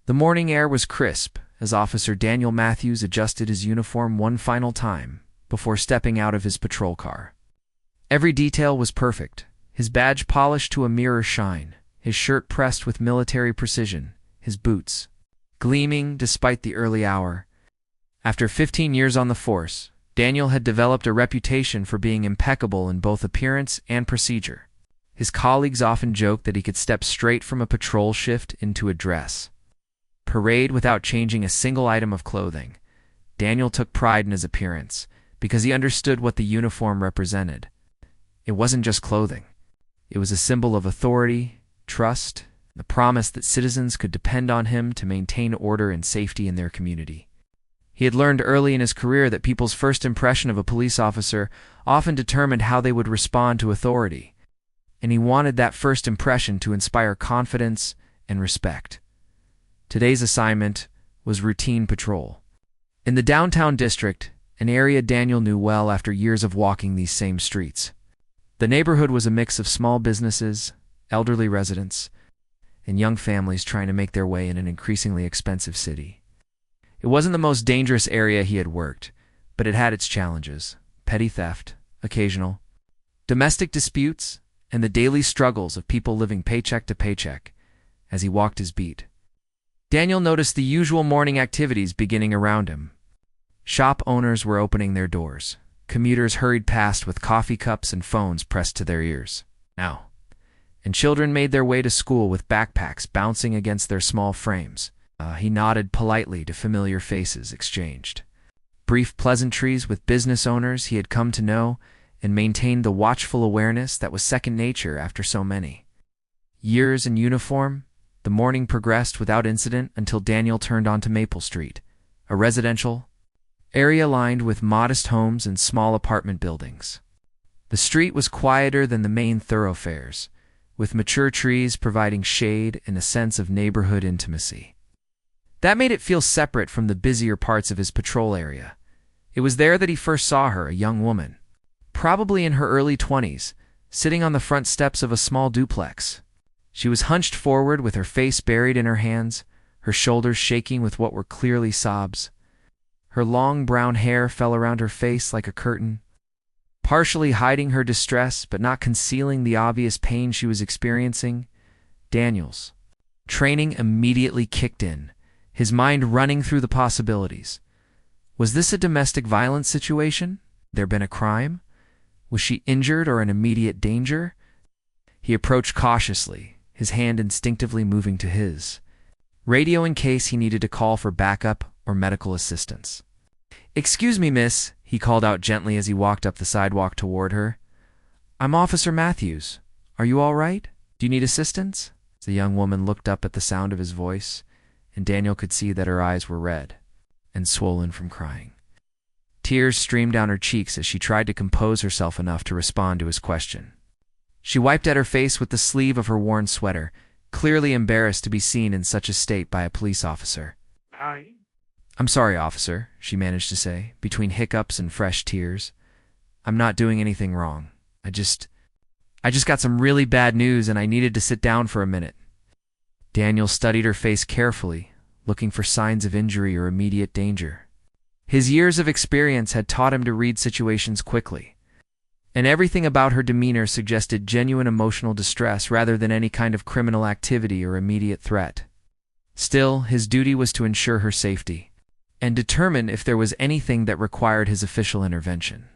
The morning air was crisp as Officer Daniel Matthews adjusted his uniform one final time before stepping out of his patrol car. Every detail was perfect, his badge polished to a mirror shine, his shirt pressed with military precision, his boots gleaming despite the early hour. After 15 years on the force, Daniel had developed a reputation for being impeccable in both appearance and procedure. His colleagues often joked that he could step straight from a patrol shift into a dress parade without changing a single item of clothing. Daniel took pride in his appearance because he understood what the uniform represented. It wasn't just clothing. It was a symbol of authority, trust, and the promise that citizens could depend on him to maintain order and safety in their community. He had learned early in his career that people's first impression of a police officer often determined how they would respond to authority, and he wanted that first impression to inspire confidence and respect. Today's assignment was routine patrol. In the downtown district, an area Daniel knew well after years of walking these same streets. The neighborhood was a mix of small businesses, elderly residents, and young families trying to make their way in an increasingly expensive city. It wasn't the most dangerous area he had worked, but it had its challenges: petty theft, occasional domestic disputes, and the daily struggles of people living paycheck to paycheck. As he walked his beat, Daniel noticed the usual morning activities beginning around him. Shop owners were opening their doors. Commuters hurried past with coffee cups and phones pressed to their ears. Now, and children made their way to school with backpacks bouncing against their small frames. He nodded politely to familiar faces exchanged brief pleasantries with business owners he had come to know, and maintained the watchful awareness that was second nature after so many years in uniform. The morning progressed without incident until Daniel turned onto Maple Street, a residential area lined with modest homes and small apartment buildings. The street was quieter than the main thoroughfares, with mature trees providing shade and a sense of neighborhood intimacy. That made it feel separate from the busier parts of his patrol area. It was there that he first saw her, a young woman, probably in her early 20s, sitting on the front steps of a small duplex. She was hunched forward with her face buried in her hands, her shoulders shaking with what were clearly sobs. Her long brown hair fell around her face like a curtain, partially hiding her distress but not concealing the obvious pain she was experiencing. Daniel's training immediately kicked in, his mind running through the possibilities. Was this a domestic violence situation? Had there been a crime? Was she injured or in immediate danger? He approached cautiously, his hand instinctively moving to his radio in case he needed to call for backup or medical assistance. "Excuse me, miss," he called out gently as he walked up the sidewalk toward her. "I'm Officer Matthews. Are you all right? Do you need assistance?" The young woman looked up at the sound of his voice, and Daniel could see that her eyes were red and swollen from crying. Tears streamed down her cheeks as she tried to compose herself enough to respond to his question. She wiped at her face with the sleeve of her worn sweater, clearly embarrassed to be seen in such a state by a police officer. "I'm sorry, officer," she managed to say, between hiccups and fresh tears. "I'm not doing anything wrong. I just got some really bad news and I needed to sit down for a minute." Daniel studied her face carefully, looking for signs of injury or immediate danger. His years of experience had taught him to read situations quickly, and everything about her demeanor suggested genuine emotional distress rather than any kind of criminal activity or immediate threat. Still, his duty was to ensure her safety and determine if there was anything that required his official intervention.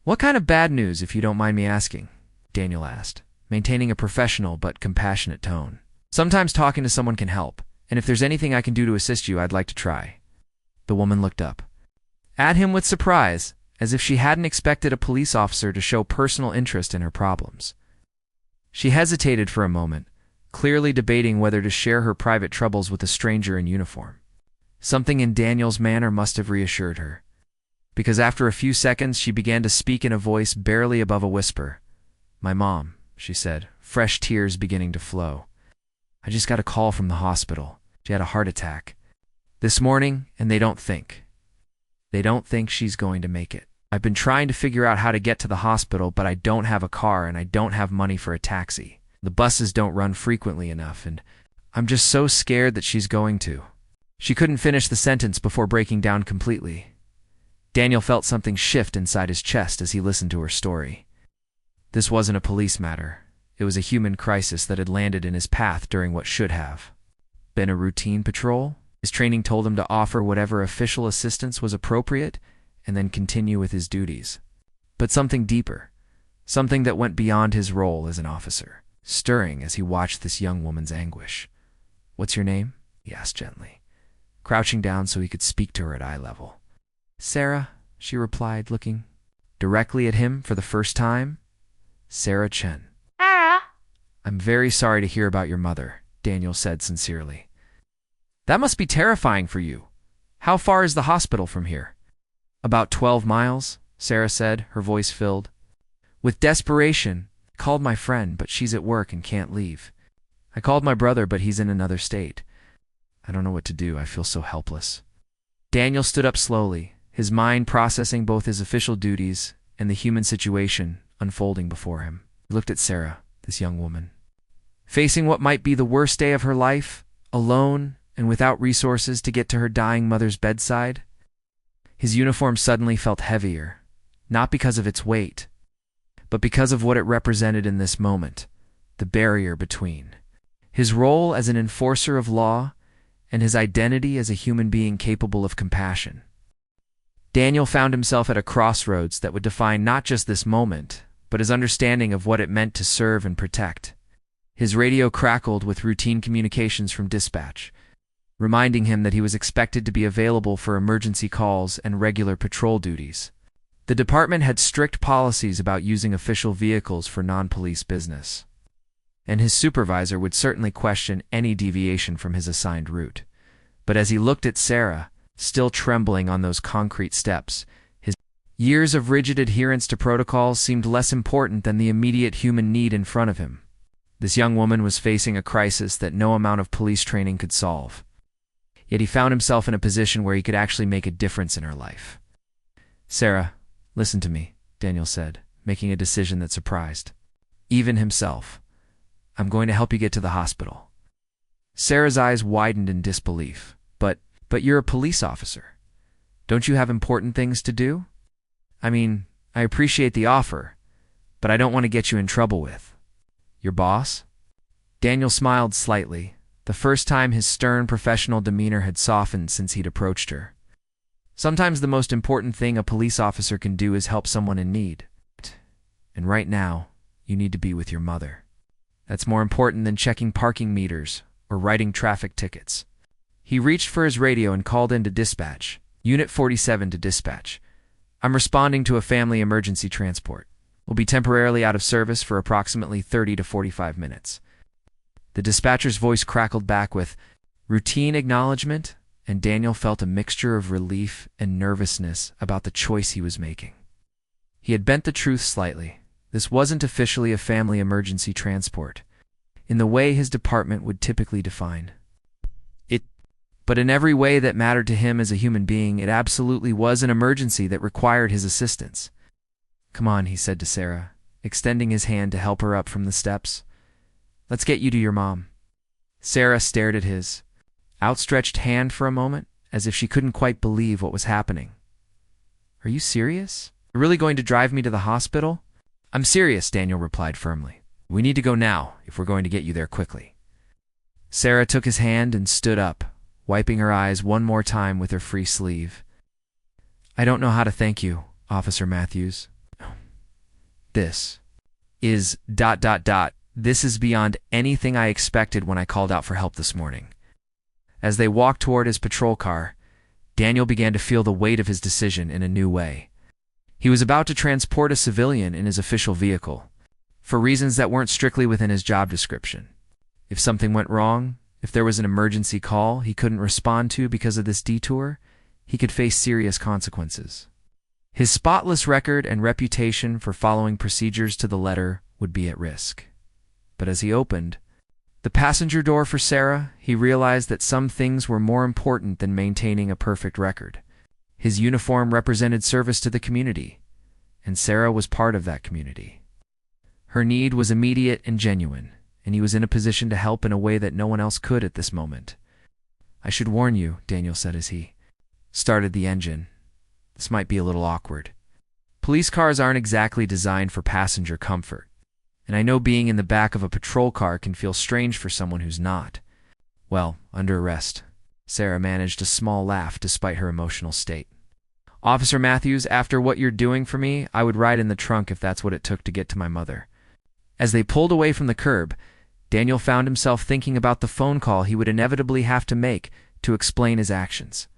"What kind of bad news, if you don't mind me asking?" Daniel asked, maintaining a professional but compassionate tone. "Sometimes talking to someone can help, and if there's anything I can do to assist you, I'd like to try." The woman looked up at him with surprise, as if she hadn't expected a police officer to show personal interest in her problems. She hesitated for a moment, clearly debating whether to share her private troubles with a stranger in uniform. Something in Daniel's manner must have reassured her, because after a few seconds she began to speak in a voice barely above a whisper. "My mom," she said, fresh tears beginning to flow. "I just got a call from the hospital. She had a heart attack this morning, and they don't think she's going to make it. I've been trying to figure out how to get to the hospital, but I don't have a car and I don't have money for a taxi. The buses don't run frequently enough, and I'm just so scared that she's going to. She couldn't finish the sentence before breaking down completely. Daniel felt something shift inside his chest as he listened to her story. This wasn't a police matter. It was a human crisis that had landed in his path during what should have been a routine patrol. His training told him to offer whatever official assistance was appropriate and then continue with his duties. But something deeper, something that went beyond his role as an officer, stirring as he watched this young woman's anguish. "What's your name?" he asked gently, crouching down so he could speak to her at eye level. "Sarah," she replied, looking directly at him for the first time. "Sarah Chen." "I'm very sorry to hear about your mother," Daniel said sincerely. "That must be terrifying for you. How far is the hospital from here?" "About 12 miles, Sarah said, her voice filled with desperation. "I called my friend, but she's at work and can't leave. I called my brother, but he's in another state. I don't know what to do. I feel so helpless." Daniel stood up slowly, his mind processing both his official duties and the human situation unfolding before him. He looked at Sarah, this young woman, facing what might be the worst day of her life, alone and without resources to get to her dying mother's bedside. His uniform suddenly felt heavier, not because of its weight, but because of what it represented in this moment, the barrier between his role as an enforcer of law and his identity as a human being capable of compassion. Daniel found himself at a crossroads that would define not just this moment, but his understanding of what it meant to serve and protect. His radio crackled with routine communications from dispatch, reminding him that he was expected to be available for emergency calls and regular patrol duties. The department had strict policies about using official vehicles for non-police business, and his supervisor would certainly question any deviation from his assigned route. But as he looked at Sarah, still trembling on those concrete steps, his years of rigid adherence to protocols seemed less important than the immediate human need in front of him. This young woman was facing a crisis that no amount of police training could solve. Yet he found himself in a position where he could actually make a difference in her life. "Sarah, listen to me," Daniel said, making a decision that surprised even himself. "I'm going to help you get to the hospital." Sarah's eyes widened in disbelief. But you're a police officer. Don't you have important things to do? I mean, I appreciate the offer, but I don't want to get you in trouble with your boss." Daniel smiled slightly, the first time his stern professional demeanor had softened since he'd approached her. Sometimes the most important thing a police officer can do is help someone in need. And right now, you need to be with your mother. That's more important than checking parking meters or writing traffic tickets. He reached for his radio and called in to dispatch. "Unit 47 to dispatch. I'm responding to a family emergency transport. We'll be temporarily out of service for approximately 30 to 45 minutes. The dispatcher's voice crackled back with routine acknowledgement, and Daniel felt a mixture of relief and nervousness about the choice he was making. He had bent the truth slightly. This wasn't officially a family emergency transport, in the way his department would typically define it. But in every way that mattered to him as a human being, it absolutely was an emergency that required his assistance. "Come on," he said to Sarah, extending his hand to help her up from the steps. "Let's get you to your mom." Sarah stared at his outstretched hand for a moment, as if she couldn't quite believe what was happening. "Are you serious? You're really going to drive me to the hospital?" "I'm serious," Daniel replied firmly. "We need to go now if we're going to get you there quickly." Sarah took his hand and stood up, wiping her eyes one more time with her free sleeve. "I don't know how to thank you, Officer Matthews. This is ... This is beyond anything I expected when I called out for help this morning." As they walked toward his patrol car, Daniel began to feel the weight of his decision in a new way. He was about to transport a civilian in his official vehicle, for reasons that weren't strictly within his job description. If something went wrong, if there was an emergency call he couldn't respond to because of this detour, he could face serious consequences. His spotless record and reputation for following procedures to the letter would be at risk. But as he opened the passenger door for Sarah, he realized that some things were more important than maintaining a perfect record. His uniform represented service to the community, and Sarah was part of that community. Her need was immediate and genuine, and he was in a position to help in a way that no one else could at this moment. "I should warn you," Daniel said as he started the engine. "This might be a little awkward. Police cars aren't exactly designed for passenger comfort, and I know being in the back of a patrol car can feel strange for someone who's not, well, under arrest." Sarah managed a small laugh despite her emotional state. "Officer Matthews, after what you're doing for me, I would ride in the trunk if that's what it took to get to my mother." As they pulled away from the curb, Daniel found himself thinking about the phone call he would inevitably have to make to explain his actions.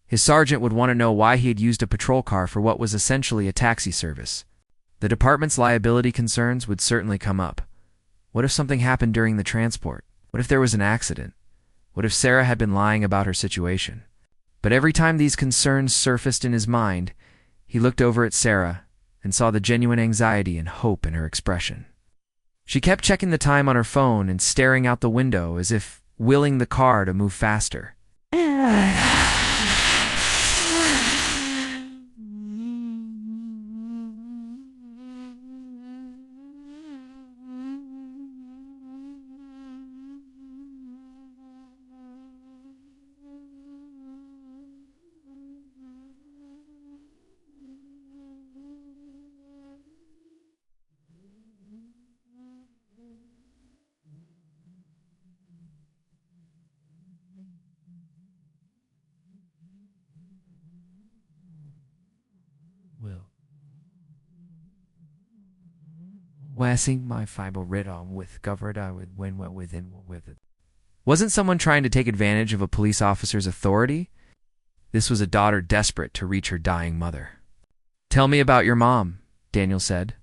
His sergeant would want to know why he had used a patrol car for what was essentially a taxi service. The department's liability concerns would certainly come up. What if something happened during the transport? What if there was an accident? What if Sarah had been lying about her situation? But every time these concerns surfaced in his mind, he looked over at Sarah and saw the genuine anxiety and hope in her expression. She kept checking the time on her phone and staring out the window as if willing the car to move faster. Waxing my fiber red on with covered I would win what within with it. Wasn't someone trying to take advantage of a police officer's authority? This was a daughter desperate to reach her dying mother. "Tell me about your mom," Daniel said.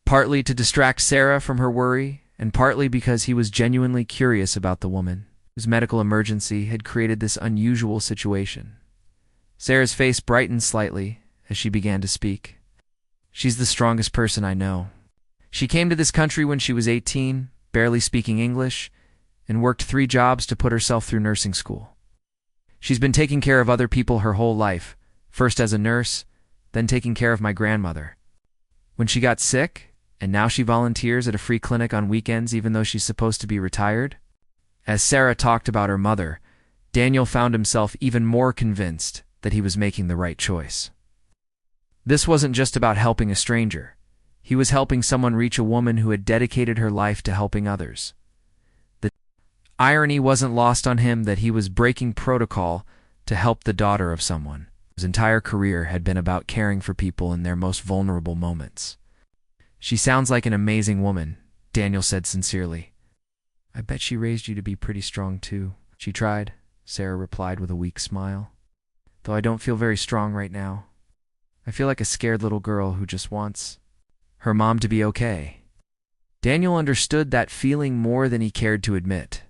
Partly to distract Sarah from her worry, and partly because he was genuinely curious about the woman whose medical emergency had created this unusual situation. Sarah's face brightened slightly as she began to speak. "She's the strongest person I know. She came to this country when she was 18, barely speaking English, and worked 3 jobs to put herself through nursing school. She's been taking care of other people her whole life, first as a nurse, then taking care of my grandmother. When she got sick, and now she volunteers at a free clinic on weekends even though she's supposed to be retired." As Sarah talked about her mother, Daniel found himself even more convinced that he was making the right choice. This wasn't just about helping a stranger. He was helping someone reach a woman who had dedicated her life to helping others. The irony wasn't lost on him that he was breaking protocol to help the daughter of someone whose entire career had been about caring for people in their most vulnerable moments. "She sounds like an amazing woman," Daniel said sincerely. "I bet she raised you to be pretty strong too." "She tried," Sarah replied with a weak smile. "Though I don't feel very strong right now. I feel like a scared little girl who just wants her mom to be okay." Daniel understood that feeling more than he cared to admit.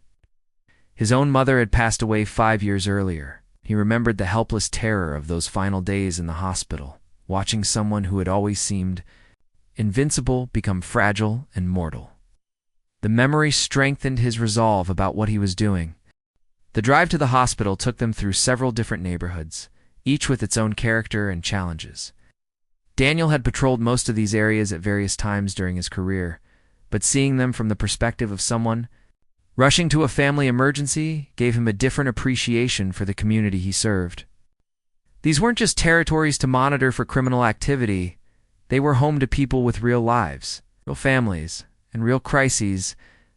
His own mother had passed away 5 years earlier. He remembered the helpless terror of those final days in the hospital, watching someone who had always seemed invincible become fragile and mortal. The memory strengthened his resolve about what he was doing. The drive to the hospital took them through several different neighborhoods, each with its own character and challenges. Daniel had patrolled most of these areas at various times during his career, but seeing them from the perspective of someone rushing to a family emergency gave him a different appreciation for the community he served. These weren't just territories to monitor for criminal activity. They were home to people with real lives, real families, and real crises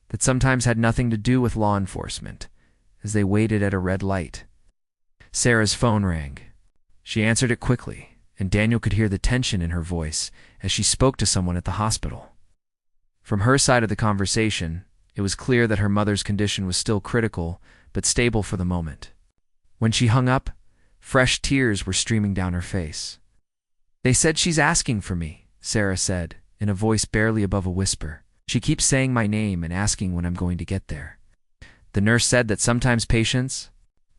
that sometimes had nothing to do with law enforcement, as they waited at a red light. Sarah's phone rang. She answered it quickly, and Daniel could hear the tension in her voice as she spoke to someone at the hospital. From her side of the conversation, it was clear that her mother's condition was still critical, but stable for the moment. When she hung up, fresh tears were streaming down her face. "They said she's asking for me," Sarah said, in a voice barely above a whisper. "She keeps saying my name and asking when I'm going to get there." The nurse said that sometimes patients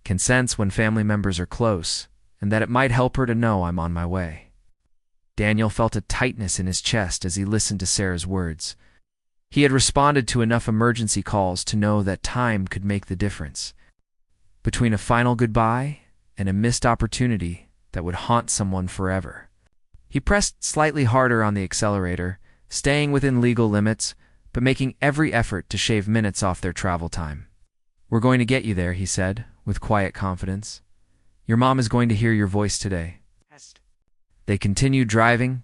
can sense when family members are close, and that it might help her to know I'm on my way. Daniel felt a tightness in his chest as he listened to Sarah's words. He had responded to enough emergency calls to know that time could make the difference between a final goodbye and a missed opportunity that would haunt someone forever. He pressed slightly harder on the accelerator, staying within legal limits, but making every effort to shave minutes off their travel time. "We're going to get you there," he said, with quiet confidence. "Your mom is going to hear your voice today." They continued driving.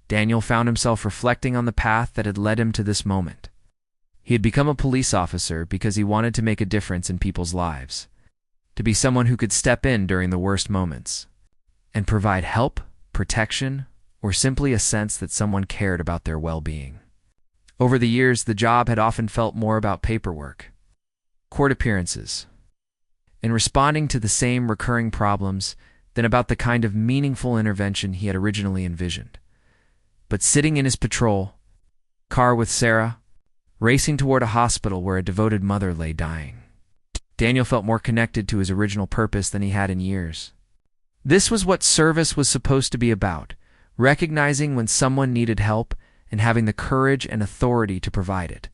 Daniel found himself reflecting on the path that had led him to this moment. He had become a police officer because he wanted to make a difference in people's lives, to be someone who could step in during the worst moments and provide help, protection, or simply a sense that someone cared about their well-being. Over the years, the job had often felt more about paperwork, court appearances, and responding to the same recurring problems than about the kind of meaningful intervention he had originally envisioned. But sitting in his patrol car with Sarah, racing toward a hospital where a devoted mother lay dying, Daniel felt more connected to his original purpose than he had in years. This was what service was supposed to be about, recognizing when someone needed help and having the courage and authority to provide it.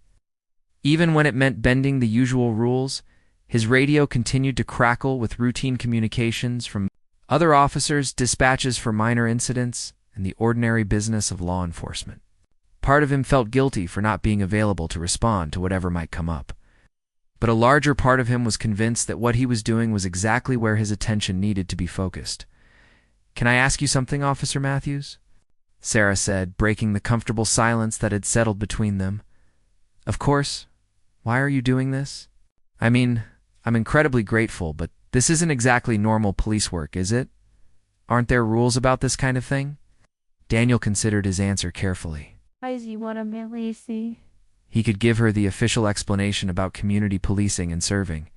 Even when it meant bending the usual rules, his radio continued to crackle with routine communications from other officers, dispatches for minor incidents, and the ordinary business of law enforcement. Part of him felt guilty for not being available to respond to whatever might come up. But a larger part of him was convinced that what he was doing was exactly where his attention needed to be focused. "Can I ask you something, Officer Matthews?" Sarah said, breaking the comfortable silence that had settled between them. "Of course. Why are you doing this?" "I mean, I'm incredibly grateful, but this isn't exactly normal police work, is it? Aren't there rules about this kind of thing?" Daniel considered his answer carefully. He could give her the official explanation about community policing and serving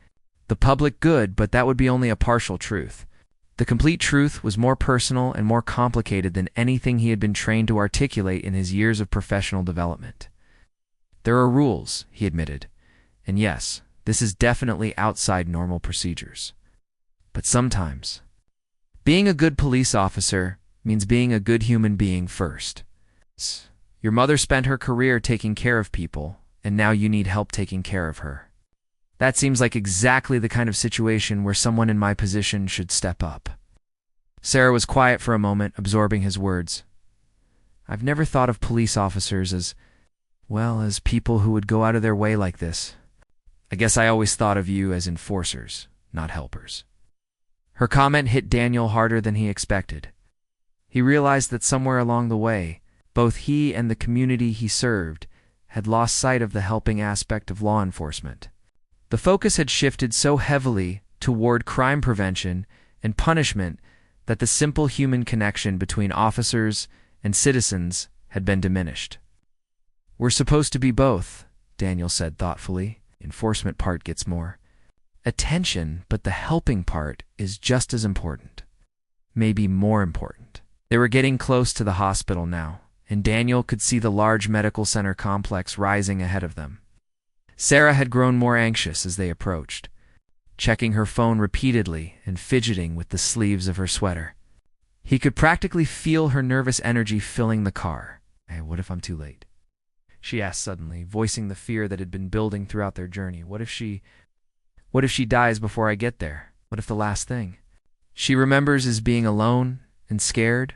the public good, but that would be only a partial truth. The complete truth was more personal and more complicated than anything he had been trained to articulate in his years of professional development. "There are rules," he admitted, "and yes, this is definitely outside normal procedures. But sometimes, being a good police officer means being a good human being first. Your mother spent her career taking care of people, and now you need help taking care of her. That seems like exactly the kind of situation where someone in my position should step up." Sarah was quiet for a moment, absorbing his words. "I've never thought of police officers as, well, as people who would go out of their way like this. I guess I always thought of you as enforcers, not helpers." Her comment hit Daniel harder than he expected. He realized that somewhere along the way, both he and the community he served had lost sight of the helping aspect of law enforcement. The focus had shifted so heavily toward crime prevention and punishment that the simple human connection between officers and citizens had been diminished. "We're supposed to be both," Daniel said thoughtfully. "Enforcement part gets more attention, but the helping part is just as important. Maybe more important." They were getting close to the hospital now, and Daniel could see the large medical center complex rising ahead of them. Sarah had grown more anxious as they approached, checking her phone repeatedly and fidgeting with the sleeves of her sweater. He could practically feel her nervous energy filling the car. "Hey, what if I'm too late?" she asked suddenly, voicing the fear that had been building throughout their journey. What if she dies before I get there? What if the last thing she remembers is being alone and scared?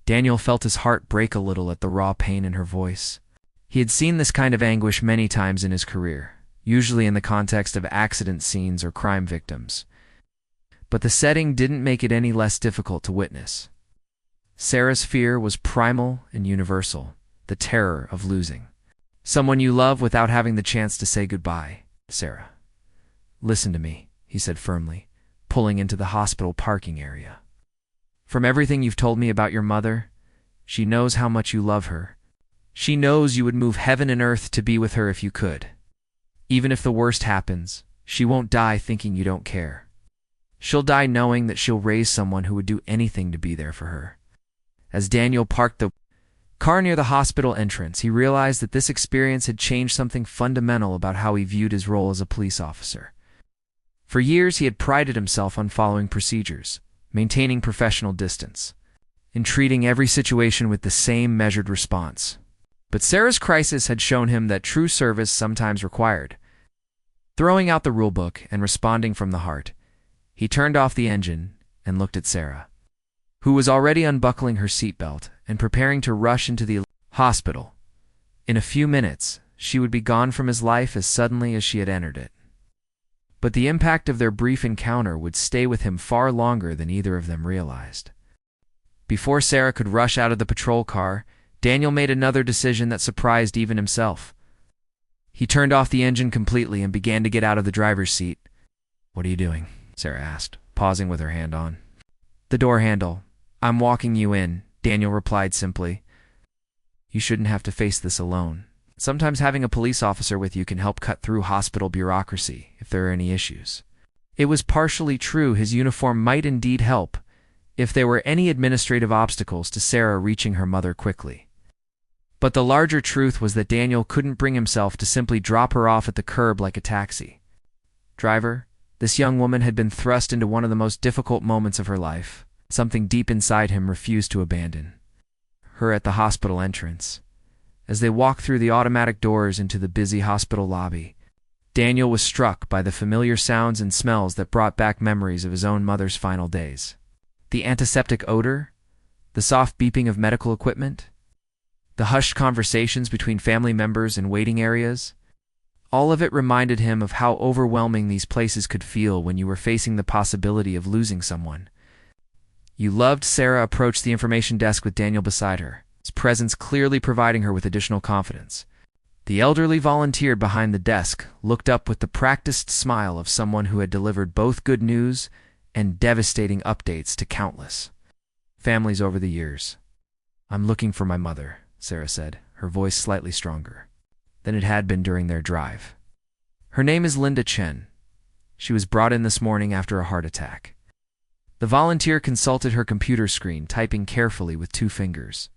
Daniel felt his heart break a little at the raw pain in her voice. He had seen this kind of anguish many times in his career, usually in the context of accident scenes or crime victims. But the setting didn't make it any less difficult to witness. Sarah's fear was primal and universal, the terror of losing someone you love without having the chance to say goodbye. "Sarah, listen to me," he said firmly, pulling into the hospital parking area. "From everything you've told me about your mother, she knows how much you love her. She knows you would move heaven and earth to be with her if you could. Even if the worst happens, she won't die thinking you don't care. She'll die knowing that she'll raise someone who would do anything to be there for her." As Daniel parked the car near the hospital entrance, he realized that this experience had changed something fundamental about how he viewed his role as a police officer. For years, he had prided himself on following procedures, maintaining professional distance, and treating every situation with the same measured response. But Sarah's crisis had shown him that true service sometimes required throwing out the rulebook and responding from the heart. He turned off the engine and looked at Sarah, who was already unbuckling her seatbelt and preparing to rush into the hospital. In a few minutes, she would be gone from his life as suddenly as she had entered it. But the impact of their brief encounter would stay with him far longer than either of them realized. Before Sarah could rush out of the patrol car, Daniel made another decision that surprised even himself. He turned off the engine completely and began to get out of the driver's seat. "What are you doing?" Sarah asked, pausing with her hand on the door handle. "I'm walking you in," Daniel replied simply. "You shouldn't have to face this alone. Sometimes having a police officer with you can help cut through hospital bureaucracy if there are any issues." It was partially true. His uniform might indeed help if there were any administrative obstacles to Sarah reaching her mother quickly. But the larger truth was that Daniel couldn't bring himself to simply drop her off at the curb like a taxi. Driver, this young woman had been thrust into one of the most difficult moments of her life. Something deep inside him refused to abandon her at the hospital entrance. As they walked through the automatic doors into the busy hospital lobby, Daniel was struck by the familiar sounds and smells that brought back memories of his own mother's final days. The antiseptic odor, the soft beeping of medical equipment, the hushed conversations between family members in waiting areas. All of it reminded him of how overwhelming these places could feel when you were facing the possibility of losing someone you loved. Sarah approached the information desk with Daniel beside her, his presence clearly providing her with additional confidence. The elderly volunteer behind the desk looked up with the practiced smile of someone who had delivered both good news and devastating updates to countless families over the years. "I'm looking for my mother," Sarah said, her voice slightly stronger than it had been during their drive. "Her name is Linda Chen. She was brought in this morning after a heart attack." The volunteer consulted her computer screen, typing carefully with 2 fingers.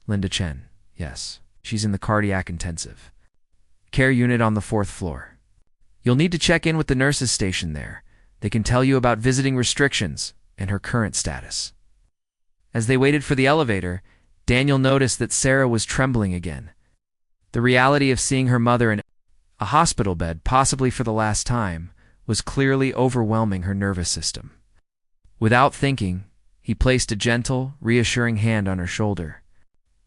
"Linda Chen, yes. She's in the cardiac intensive care unit on the 4th floor. You'll need to check in with the nurses station there. They can tell you about visiting restrictions and her current status." As they waited for the elevator, Daniel noticed that Sarah was trembling again. The reality of seeing her mother in a hospital bed, possibly for the last time, was clearly overwhelming her nervous system. Without thinking, he placed a gentle, reassuring hand on her shoulder.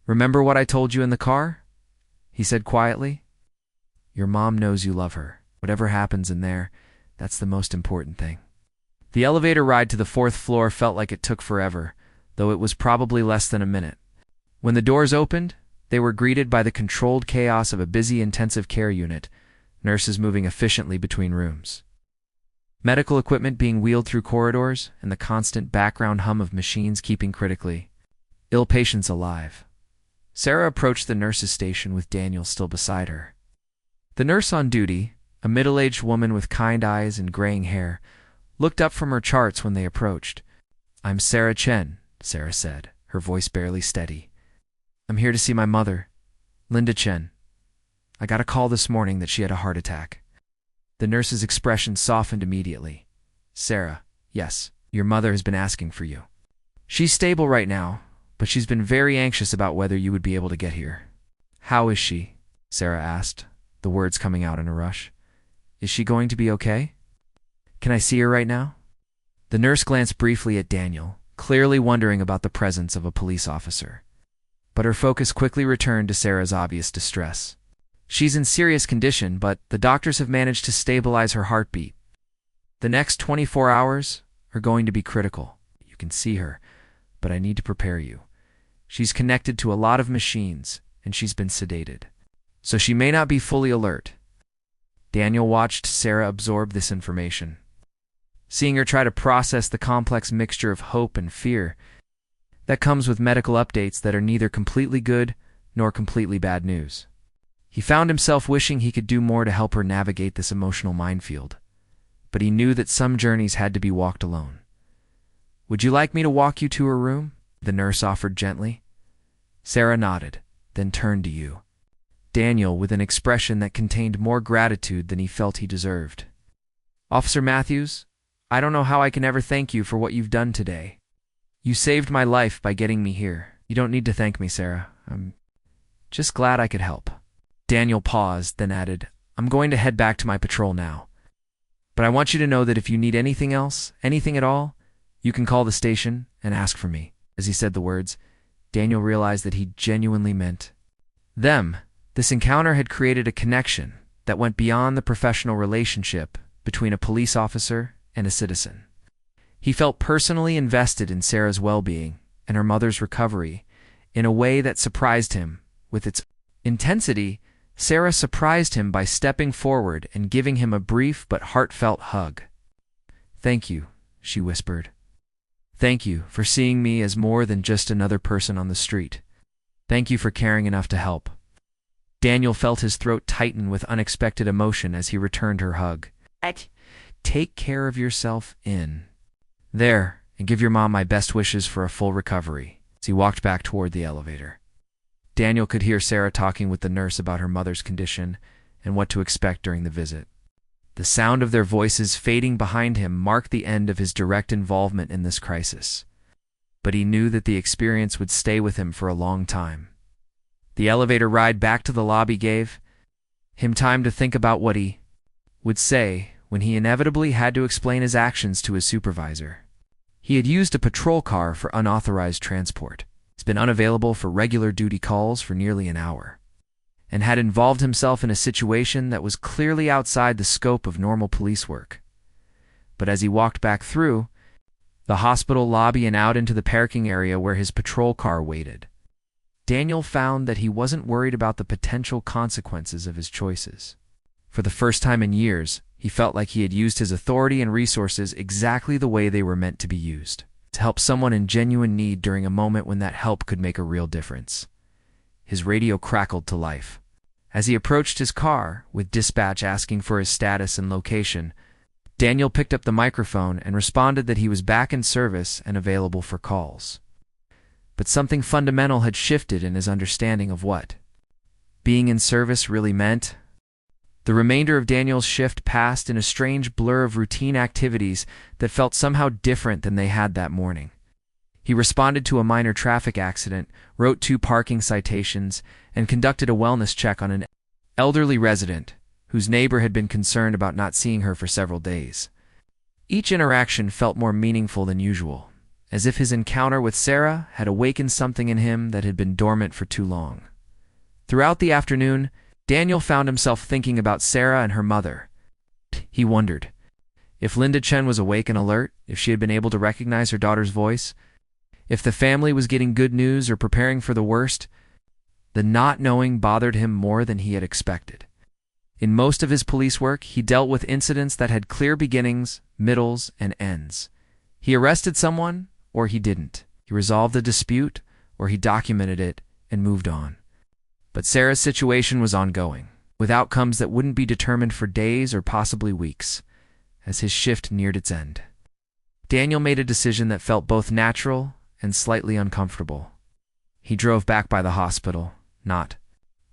"Remember what I told you in the car?" he said quietly. "Your mom knows you love her. Whatever happens in there, that's the most important thing." The elevator ride to the 4th floor felt like it took forever, though it was probably less than a minute. When the doors opened, they were greeted by the controlled chaos of a busy intensive care unit, nurses moving efficiently between rooms, medical equipment being wheeled through corridors, and the constant background hum of machines keeping critically ill patients alive. Sarah approached the nurse's station with Daniel still beside her. The nurse on duty, a middle-aged woman with kind eyes and graying hair, looked up from her charts when they approached. "I'm Sarah Chen," Sarah said, her voice barely steady. "I'm here to see my mother, Linda Chen. I got a call this morning that she had a heart attack." The nurse's expression softened immediately. "Sarah, yes, your mother has been asking for you. She's stable right now, but she's been very anxious about whether you would be able to get here." "How is she?" Sarah asked, the words coming out in a rush. "Is she going to be okay? Can I see her right now?" The nurse glanced briefly at Daniel, clearly wondering about the presence of a police officer. But her focus quickly returned to Sarah's obvious distress. "She's in serious condition, but the doctors have managed to stabilize her heartbeat. The next 24 hours are going to be critical. You can see her, but I need to prepare you. She's connected to a lot of machines, and she's been sedated, so she may not be fully alert." Daniel watched Sarah absorb this information, seeing her try to process the complex mixture of hope and fear that comes with medical updates that are neither completely good nor completely bad news. He found himself wishing he could do more to help her navigate this emotional minefield, but he knew that some journeys had to be walked alone. "Would you like me to walk you to her room?" the nurse offered gently. Sarah nodded, then turned to you, Daniel, with an expression that contained more gratitude than he felt he deserved. "Officer Matthews, I don't know how I can ever thank you for what you've done today. You saved my life by getting me here." "You don't need to thank me, Sarah. I'm just glad I could help." Daniel paused, then added, "I'm going to head back to my patrol now. But I want you to know that if you need anything else, anything at all, you can call the station and ask for me." As he said the words, Daniel realized that he genuinely meant them. This encounter had created a connection that went beyond the professional relationship between a police officer and a citizen. He felt personally invested in Sarah's well-being and her mother's recovery in a way that surprised him. With its intensity, Sarah surprised him by stepping forward and giving him a brief but heartfelt hug. "Thank you," she whispered. "Thank you for seeing me as more than just another person on the street. Thank you for caring enough to help." Daniel felt his throat tighten with unexpected emotion as he returned her hug. "Take care of yourself in there, and give your mom my best wishes for a full recovery," as he walked back toward the elevator. Daniel could hear Sarah talking with the nurse about her mother's condition and what to expect during the visit. The sound of their voices fading behind him marked the end of his direct involvement in this crisis. But he knew that the experience would stay with him for a long time. The elevator ride back to the lobby gave him time to think about what he would say when he inevitably had to explain his actions to his supervisor. He had used a patrol car for unauthorized transport. He's been unavailable for regular duty calls for nearly an hour, and had involved himself in a situation that was clearly outside the scope of normal police work. But as he walked back through the hospital lobby and out into the parking area where his patrol car waited, Daniel found that he wasn't worried about the potential consequences of his choices. For the first time in years, he felt like he had used his authority and resources exactly the way they were meant to be used, to help someone in genuine need during a moment when that help could make a real difference. His radio crackled to life. As he approached his car, with dispatch asking for his status and location, Daniel picked up the microphone and responded that he was back in service and available for calls. But something fundamental had shifted in his understanding of what being in service really meant. The remainder of Daniel's shift passed in a strange blur of routine activities that felt somehow different than they had that morning. He responded to a minor traffic accident, wrote 2 parking citations, and conducted a wellness check on an elderly resident whose neighbor had been concerned about not seeing her for several days. Each interaction felt more meaningful than usual, as if his encounter with Sarah had awakened something in him that had been dormant for too long. Throughout the afternoon, Daniel found himself thinking about Sarah and her mother. He wondered if Linda Chen was awake and alert, if she had been able to recognize her daughter's voice, if the family was getting good news or preparing for the worst. The not knowing bothered him more than he had expected. In most of his police work, he dealt with incidents that had clear beginnings, middles, and ends. He arrested someone, or he didn't. He resolved a dispute, or he documented it and moved on. But Sarah's situation was ongoing, with outcomes that wouldn't be determined for days or possibly weeks, as his shift neared its end. Daniel made a decision that felt both natural and slightly uncomfortable. He drove back by the hospital, not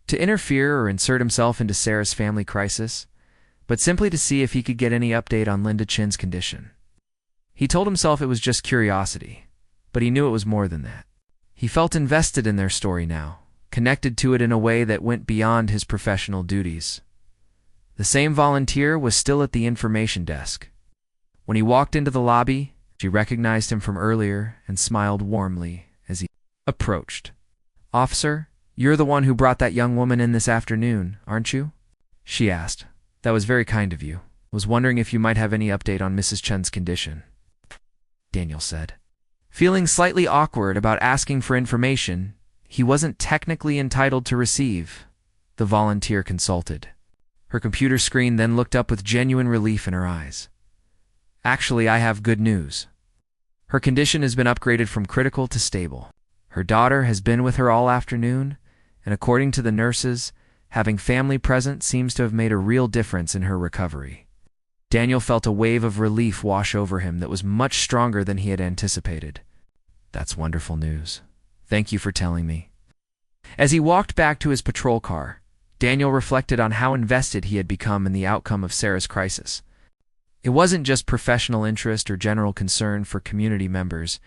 to interfere or insert himself into Sarah's family crisis, but simply to see if he could get any update on Linda Chen's condition. He told himself it was just curiosity, but he knew it was more than that. He felt invested in their story now, connected to it in a way that went beyond his professional duties. The same volunteer was still at the information desk. When he walked into the lobby, she recognized him from earlier and smiled warmly as he approached. "Officer, you're the one who brought that young woman in this afternoon, aren't you?" she asked. "That was very kind of you. Was wondering if you might have any update on Mrs. Chen's condition," Daniel said. Feeling slightly awkward about asking for information he wasn't technically entitled to receive, the volunteer consulted. Her computer screen then looked up with genuine relief in her eyes. "Actually, I have good news. Her condition has been upgraded from critical to stable. Her daughter has been with her all afternoon, and according to the nurses, having family present seems to have made a real difference in her recovery." Daniel felt a wave of relief wash over him that was much stronger than he had anticipated. "That's wonderful news. Thank you for telling me." As he walked back to his patrol car, Daniel reflected on how invested he had become in the outcome of Sarah's crisis. It wasn't just professional interest or general concern for community members.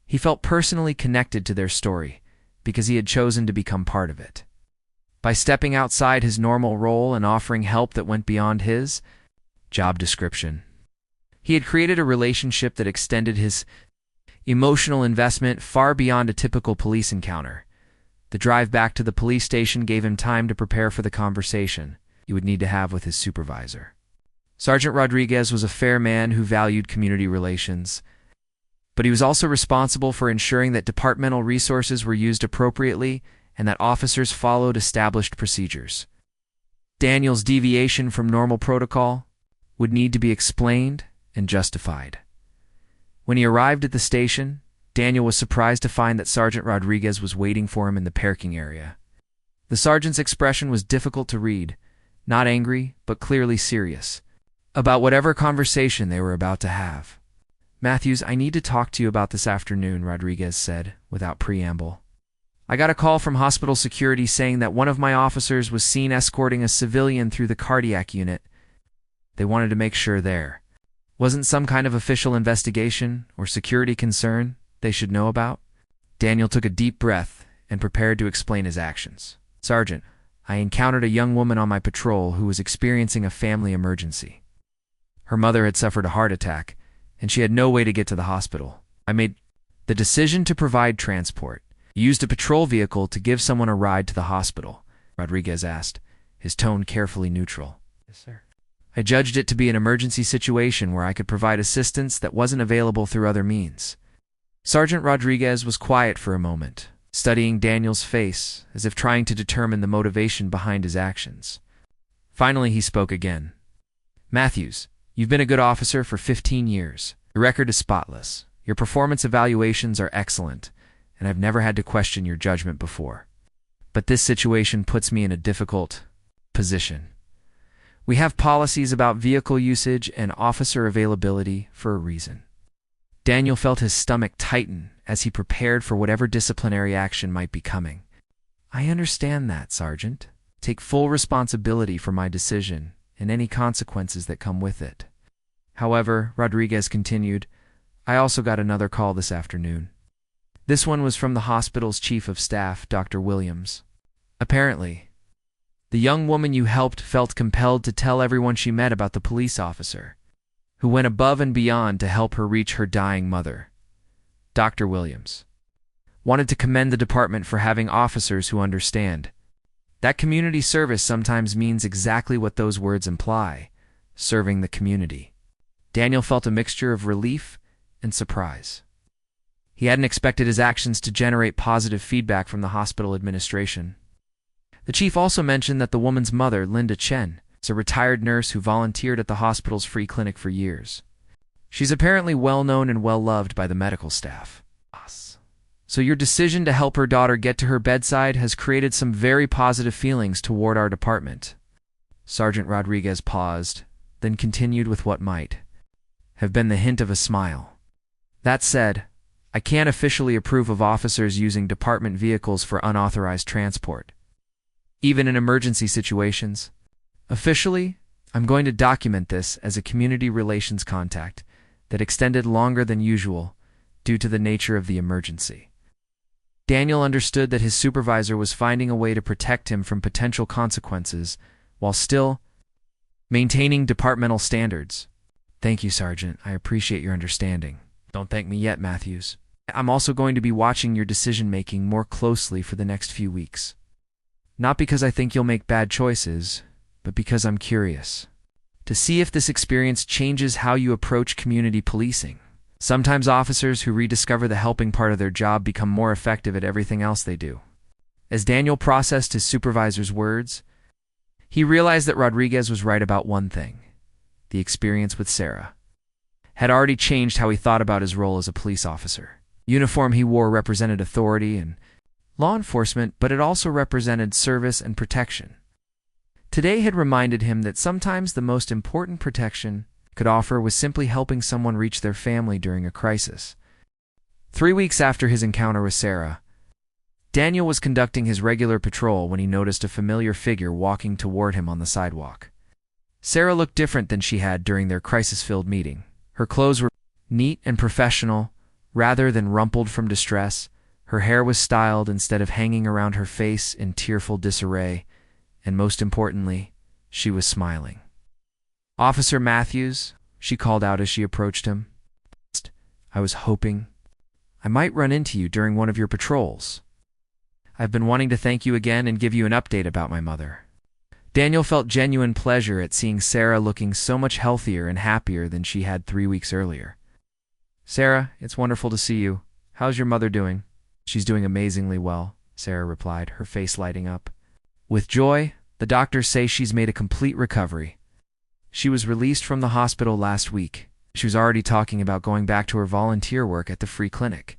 He felt personally connected to their story because he had chosen to become part of it. By stepping outside his normal role and offering help that went beyond his job description, he had created a relationship that extended his emotional investment far beyond a typical police encounter. The drive back to the police station gave him time to prepare for the conversation he would need to have with his supervisor. Sergeant Rodriguez was a fair man who valued community relations, but he was also responsible for ensuring that departmental resources were used appropriately and that officers followed established procedures. Daniel's deviation from normal protocol would need to be explained and justified. When he arrived at the station, Daniel was surprised to find that Sergeant Rodriguez was waiting for him in the parking area. The sergeant's expression was difficult to read, not angry, but clearly serious, about whatever conversation they were about to have. "Matthews, I need to talk to you about this afternoon," Rodriguez said, without preamble. "I got a call from hospital security saying that one of my officers was seen escorting a civilian through the cardiac unit. They wanted to make sure there wasn't some kind of official investigation or security concern they should know about." Daniel took a deep breath and prepared to explain his actions. "Sergeant, I encountered a young woman on my patrol who was experiencing a family emergency. Her mother had suffered a heart attack, and she had no way to get to the hospital. I made the decision to provide transport. You used a patrol vehicle to give someone a ride to the hospital?" Rodriguez asked, his tone carefully neutral. "Yes, sir." "I judged it to be an emergency situation where I could provide assistance that wasn't available through other means." Sergeant Rodriguez was quiet for a moment, studying Daniel's face as if trying to determine the motivation behind his actions. Finally, he spoke again. "Matthews, you've been a good officer for 15 years. Your record is spotless. Your performance evaluations are excellent, and I've never had to question your judgment before. But this situation puts me in a difficult position. We have policies about vehicle usage and officer availability for a reason." Daniel felt his stomach tighten as he prepared for whatever disciplinary action might be coming. "I understand that, Sergeant. Take full responsibility for my decision and any consequences that come with it. However," Rodriguez continued, "I also got another call this afternoon. This one was from the hospital's chief of staff, Dr. Williams. Apparently, the young woman you helped felt compelled to tell everyone she met about the police officer, who went above and beyond to help her reach her dying mother. Dr. Williams wanted to commend the department for having officers who understand that community service sometimes means exactly what those words imply, serving the community." Daniel felt a mixture of relief and surprise. He hadn't expected his actions to generate positive feedback from the hospital administration. The chief also mentioned that the woman's mother, Linda Chen, is a retired nurse who volunteered at the hospital's free clinic for years. She's apparently well-known and well-loved by the medical staff. "So your decision to help her daughter get to her bedside has created some very positive feelings toward our department." Sergeant Rodriguez paused, then continued with what might have been the hint of a smile. "That said, I can't officially approve of officers using department vehicles for unauthorized transport, even in emergency situations. Officially, I'm going to document this as a community relations contact that extended longer than usual due to the nature of the emergency." Daniel understood that his supervisor was finding a way to protect him from potential consequences while still maintaining departmental standards. "Thank you, Sergeant. I appreciate your understanding." "Don't thank me yet, Matthews. I'm also going to be watching your decision-making more closely for the next few weeks. Not because I think you'll make bad choices, but because I'm curious to see if this experience changes how you approach community policing. Sometimes officers who rediscover the helping part of their job become more effective at everything else they do." As Daniel processed his supervisor's words, he realized that Rodriguez was right about one thing. The experience with Sarah had already changed how he thought about his role as a police officer. The uniform he wore represented authority and law enforcement, but it also represented service and protection. Today had reminded him that sometimes the most important protection could offer was simply helping someone reach their family during a crisis. 3 weeks after his encounter with Sarah, Daniel was conducting his regular patrol when he noticed a familiar figure walking toward him on the sidewalk. Sarah looked different than she had during their crisis-filled meeting. Her clothes were neat and professional, rather than rumpled from distress. Her hair was styled instead of hanging around her face in tearful disarray, and most importantly, she was smiling. "Officer Matthews," she called out as she approached him. "I was hoping I might run into you during one of your patrols. I've been wanting to thank you again and give you an update about my mother. Daniel felt genuine pleasure at seeing Sarah looking so much healthier and happier than she had 3 weeks earlier. Sarah, it's wonderful to see you. How's your mother doing? She's doing amazingly well, Sarah replied, her face lighting up. With joy, the doctors say she's made a complete recovery. She was released from the hospital last week. She was already talking about going back to her volunteer work at the free clinic,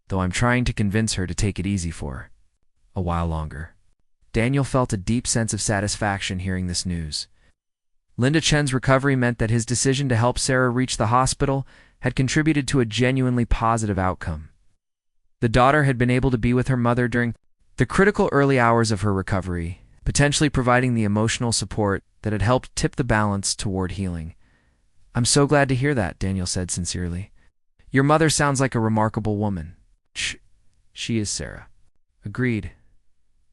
though I'm trying to convince her to take it easy for a while longer. Daniel felt a deep sense of satisfaction hearing this news. Linda Chen's recovery meant that his decision to help Sarah reach the hospital had contributed to a genuinely positive outcome. The daughter had been able to be with her mother during the critical early hours of her recovery, potentially providing the emotional support that had helped tip the balance toward healing. I'm so glad to hear that, Daniel said sincerely. Your mother sounds like a remarkable woman. She is, Sarah. Agreed.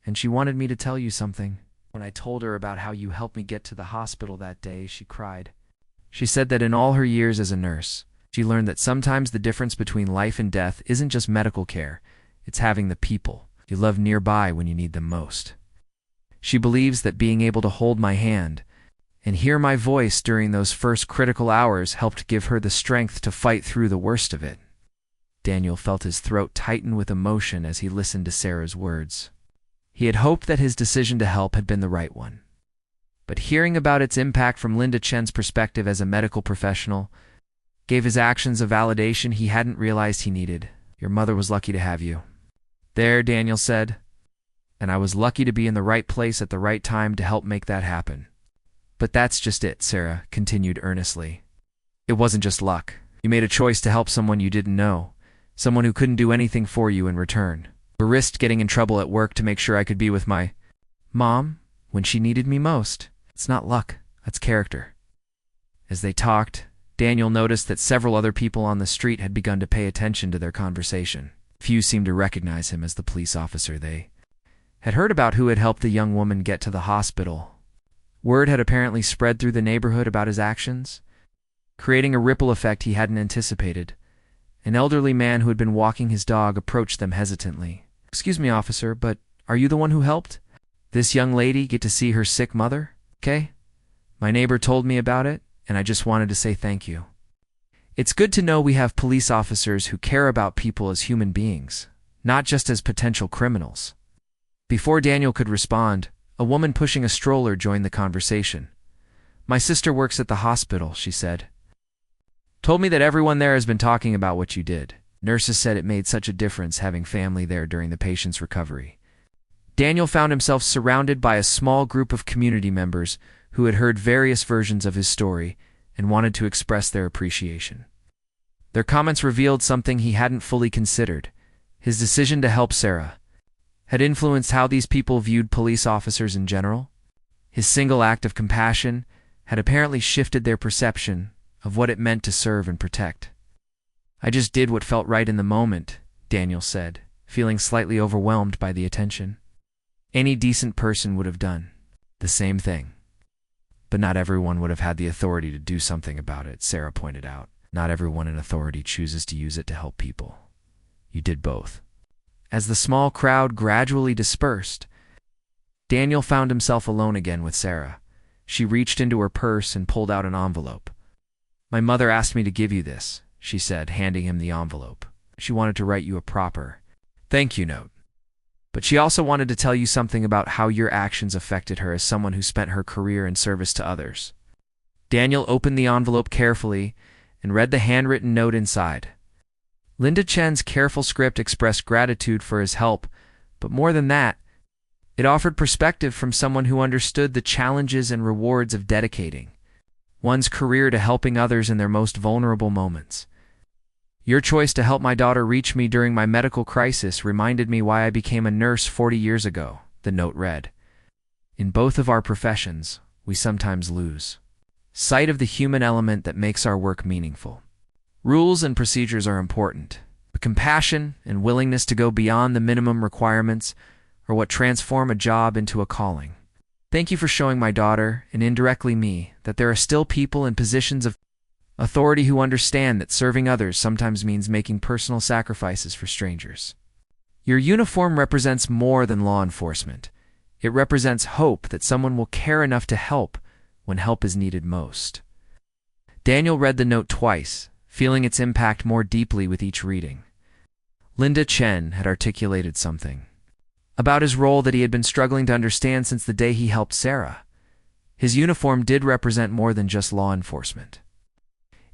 And she wanted me to tell you something. When I told her about how you helped me get to the hospital that day, she cried. She said that in all her years as a nurse, she learned that sometimes the difference between life and death isn't just medical care, it's having the people you love nearby when you need them most. She believes that being able to hold my hand and hear my voice during those first critical hours helped give her the strength to fight through the worst of it. Daniel felt his throat tighten with emotion as he listened to Sarah's words. He had hoped that his decision to help had been the right one. But hearing about its impact from Linda Chen's perspective as a medical professional gave his actions a validation he hadn't realized he needed. Your mother was lucky to have you. There, Daniel said. And I was lucky to be in the right place at the right time to help make that happen. But that's just it, Sarah continued earnestly. It wasn't just luck. You made a choice to help someone you didn't know, someone who couldn't do anything for you in return. I risked getting in trouble at work to make sure I could be with my mom when she needed me most. It's not luck, that's character. As they talked, Daniel noticed that several other people on the street had begun to pay attention to their conversation. Few seemed to recognize him as the police officer they had heard about who had helped the young woman get to the hospital. Word had apparently spread through the neighborhood about his actions, creating a ripple effect he hadn't anticipated. An elderly man who had been walking his dog approached them hesitantly. Excuse me, officer, but are you the one who helped this young lady get to see her sick mother? Okay? My neighbor told me about it, and I just wanted to say thank you. It's good to know we have police officers who care about people as human beings, not just as potential criminals. Before Daniel could respond, a woman pushing a stroller joined the conversation. My sister works at the hospital, she said. Told me that everyone there has been talking about what you did. Nurses said it made such a difference having family there during the patient's recovery. Daniel found himself surrounded by a small group of community members who had heard various versions of his story and wanted to express their appreciation. Their comments revealed something he hadn't fully considered. His decision to help Sarah had influenced how these people viewed police officers in general. His single act of compassion had apparently shifted their perception of what it meant to serve and protect. I just did what felt right in the moment, Daniel said, feeling slightly overwhelmed by the attention. Any decent person would have done the same thing. But not everyone would have had the authority to do something about it, Sarah pointed out. Not everyone in authority chooses to use it to help people. You did both. As the small crowd gradually dispersed, Daniel found himself alone again with Sarah. She reached into her purse and pulled out an envelope. My mother asked me to give you this, she said, handing him the envelope. She wanted to write you a proper thank you note. But she also wanted to tell you something about how your actions affected her as someone who spent her career in service to others. Daniel opened the envelope carefully and read the handwritten note inside. Linda Chen's careful script expressed gratitude for his help, but more than that, it offered perspective from someone who understood the challenges and rewards of dedicating one's career to helping others in their most vulnerable moments. Your choice to help my daughter reach me during my medical crisis reminded me why I became a nurse 40 years ago, the note read. In both of our professions, we sometimes lose sight of the human element that makes our work meaningful. Rules and procedures are important, but compassion and willingness to go beyond the minimum requirements are what transform a job into a calling. Thank you for showing my daughter, and indirectly me, that there are still people in positions of authority who understand that serving others sometimes means making personal sacrifices for strangers. Your uniform represents more than law enforcement. It represents hope that someone will care enough to help when help is needed most. Daniel read the note twice, feeling its impact more deeply with each reading. Linda Chen had articulated something about his role that he had been struggling to understand since the day he helped Sarah. His uniform did represent more than just law enforcement.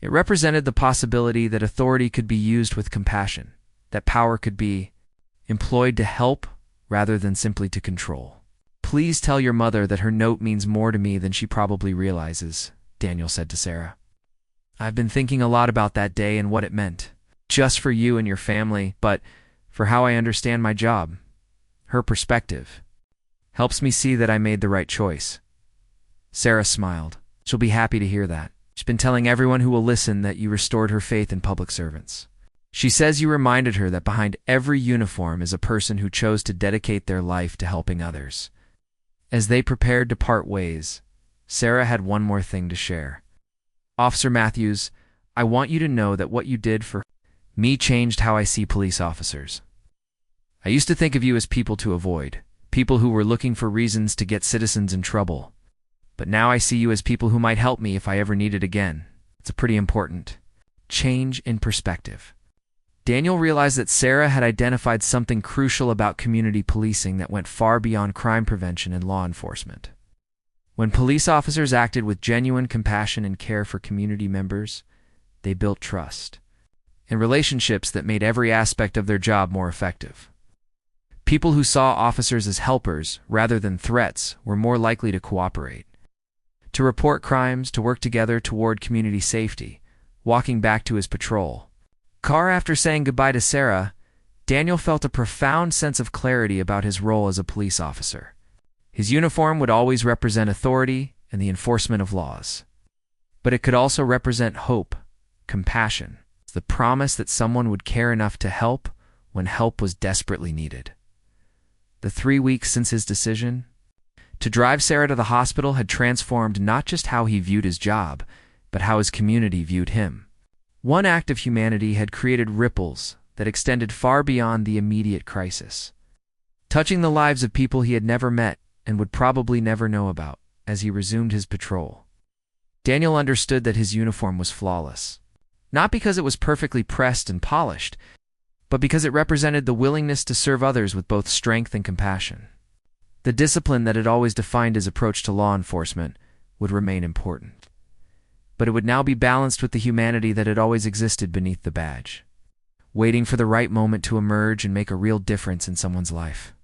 It represented the possibility that authority could be used with compassion, that power could be employed to help rather than simply to control. "Please tell your mother that her note means more to me than she probably realizes," Daniel said to Sarah. "I've been thinking a lot about that day and what it meant, just for you and your family, but for how I understand my job. Her perspective helps me see that I made the right choice." Sarah smiled. "She'll be happy to hear that. She's been telling everyone who will listen that you restored her faith in public servants. She says you reminded her that behind every uniform is a person who chose to dedicate their life to helping others." As they prepared to part ways, Sarah had one more thing to share. "Officer Matthews, I want you to know that what you did for me changed how I see police officers. I used to think of you as people to avoid, people who were looking for reasons to get citizens in trouble. But now I see you as people who might help me if I ever need it again. It's a pretty important change in perspective." Daniel realized that Sarah had identified something crucial about community policing that went far beyond crime prevention and law enforcement. When police officers acted with genuine compassion and care for community members, they built trust and relationships that made every aspect of their job more effective. People who saw officers as helpers rather than threats were more likely to cooperate, to report crimes, to work together toward community safety. Walking back to his patrol car after saying goodbye to Sarah, Daniel felt a profound sense of clarity about his role as a police officer. His uniform would always represent authority and the enforcement of laws. But it could also represent hope, compassion, the promise that someone would care enough to help when help was desperately needed. The 3 weeks since his decision to drive Sarah to the hospital had transformed not just how he viewed his job, but how his community viewed him. One act of humanity had created ripples that extended far beyond the immediate crisis, touching the lives of people he had never met and would probably never know about as he resumed his patrol. Daniel understood that his uniform was flawless, not because it was perfectly pressed and polished, but because it represented the willingness to serve others with both strength and compassion. The discipline that had always defined his approach to law enforcement would remain important, but it would now be balanced with the humanity that had always existed beneath the badge, waiting for the right moment to emerge and make a real difference in someone's life.